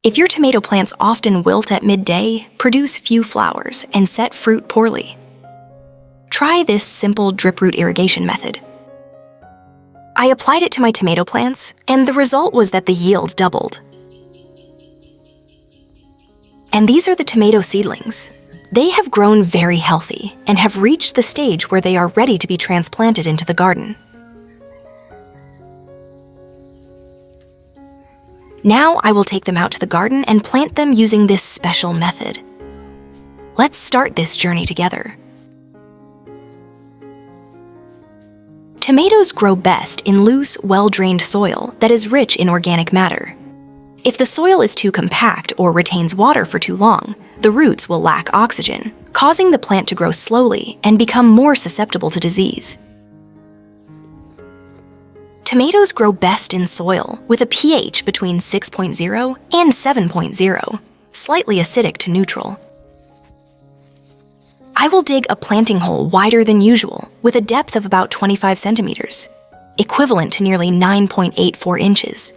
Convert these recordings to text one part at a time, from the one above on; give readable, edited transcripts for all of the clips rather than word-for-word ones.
If your tomato plants often wilt at midday, produce few flowers, and set fruit poorly, try this simple drip root irrigation method. I applied it to my tomato plants, and the result was that the yield doubled. And these are the tomato seedlings. They have grown very healthy and have reached the stage where they are ready to be transplanted into the garden. Now I will take them out to the garden and plant them using this special method. Let's start this journey together. Tomatoes grow best in loose, well-drained soil that is rich in organic matter. If the soil is too compact or retains water for too long, the roots will lack oxygen, causing the plant to grow slowly and become more susceptible to disease. Tomatoes grow best in soil with a pH between 6.0 and 7.0, slightly acidic to neutral. I will dig a planting hole wider than usual with a depth of about 25 centimeters, equivalent to nearly 9.84 inches.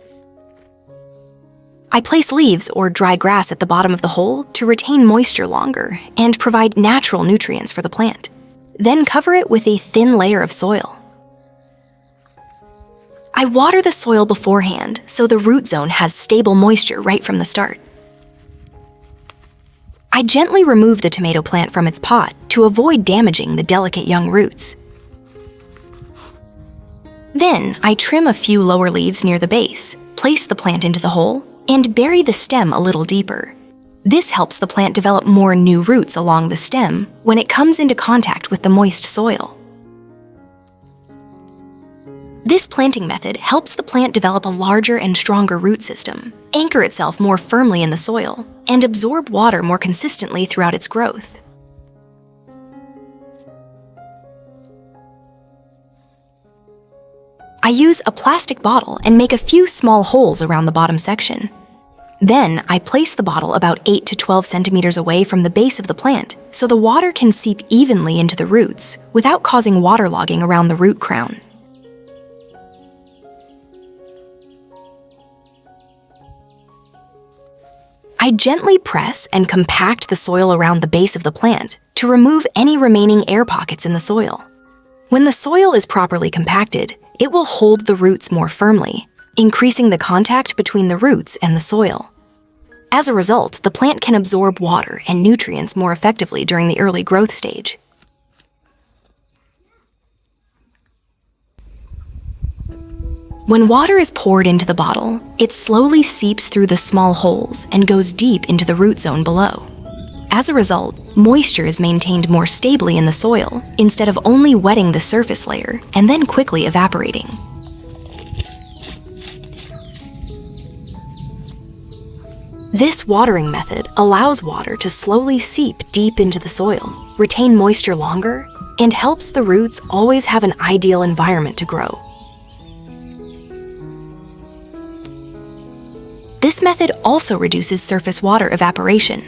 I place leaves or dry grass at the bottom of the hole to retain moisture longer and provide natural nutrients for the plant. Then cover it with a thin layer of soil. I water the soil beforehand so the root zone has stable moisture right from the start. I gently remove the tomato plant from its pot to avoid damaging the delicate young roots. Then I trim a few lower leaves near the base, place the plant into the hole, and bury the stem a little deeper. This helps the plant develop more new roots along the stem when it comes into contact with the moist soil. This planting method helps the plant develop a larger and stronger root system, anchor itself more firmly in the soil, and absorb water more consistently throughout its growth. I use a plastic bottle and make a few small holes around the bottom section. Then I place the bottle about 8 to 12 centimeters away from the base of the plant so the water can seep evenly into the roots without causing waterlogging around the root crown. I gently press and compact the soil around the base of the plant to remove any remaining air pockets in the soil. When the soil is properly compacted, it will hold the roots more firmly, increasing the contact between the roots and the soil. As a result, the plant can absorb water and nutrients more effectively during the early growth stage. When water is poured into the bottle, it slowly seeps through the small holes and goes deep into the root zone below. As a result, moisture is maintained more stably in the soil instead of only wetting the surface layer and then quickly evaporating. This watering method allows water to slowly seep deep into the soil, retain moisture longer, and helps the roots always have an ideal environment to grow. This method also reduces surface water evaporation,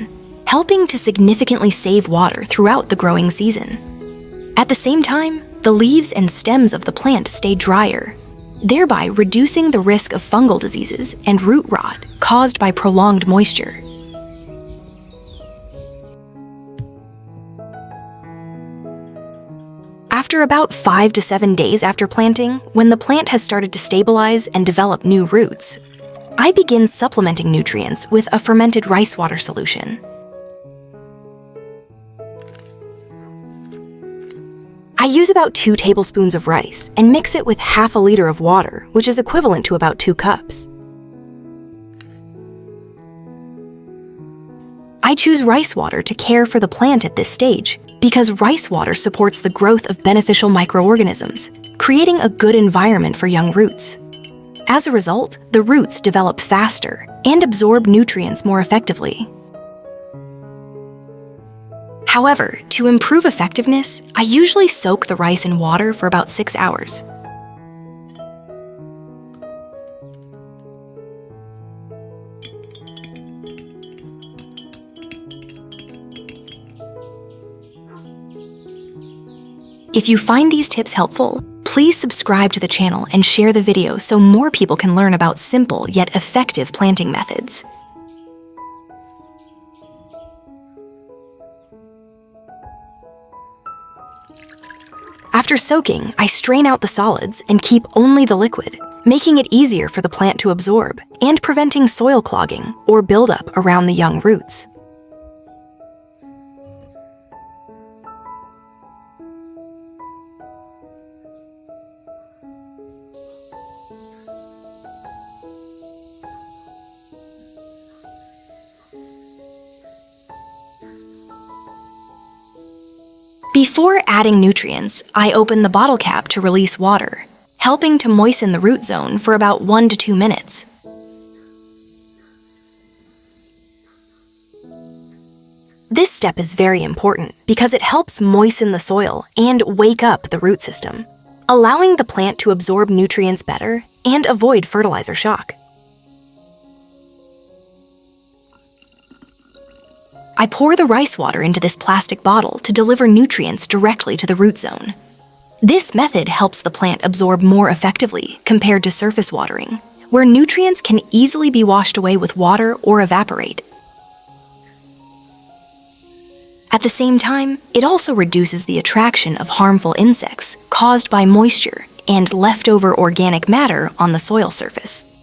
helping to significantly save water throughout the growing season. At the same time, the leaves and stems of the plant stay drier, thereby reducing the risk of fungal diseases and root rot caused by prolonged moisture. After about 5 to 7 days after planting, when the plant has started to stabilize and develop new roots, I begin supplementing nutrients with a fermented rice water solution. I use about 2 tablespoons of rice and mix it with half a liter of water, which is equivalent to about 2 cups. I choose rice water to care for the plant at this stage because rice water supports the growth of beneficial microorganisms, creating a good environment for young roots. As a result, the roots develop faster and absorb nutrients more effectively. However, to improve effectiveness, I usually soak the rice in water for about 6 hours. If you find these tips helpful, please subscribe to the channel and share the video so more people can learn about simple yet effective planting methods. After soaking, I strain out the solids and keep only the liquid, making it easier for the plant to absorb and preventing soil clogging or buildup around the young roots. Before adding nutrients, I open the bottle cap to release water, helping to moisten the root zone for about 1 to 2 minutes. This step is very important because it helps moisten the soil and wake up the root system, allowing the plant to absorb nutrients better and avoid fertilizer shock. I pour the rice water into this plastic bottle to deliver nutrients directly to the root zone. This method helps the plant absorb more effectively compared to surface watering, where nutrients can easily be washed away with water or evaporate. At the same time, it also reduces the attraction of harmful insects caused by moisture and leftover organic matter on the soil surface.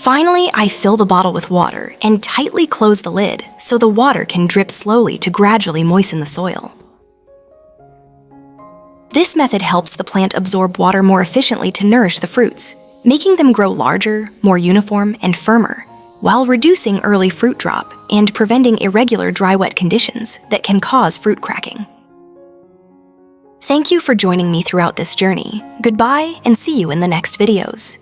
Finally, I fill the bottle with water and tightly close the lid so the water can drip slowly to gradually moisten the soil. This method helps the plant absorb water more efficiently to nourish the fruits, making them grow larger, more uniform, and firmer, while reducing early fruit drop and preventing irregular dry-wet conditions that can cause fruit cracking. Thank you for joining me throughout this journey. Goodbye, and see you in the next videos.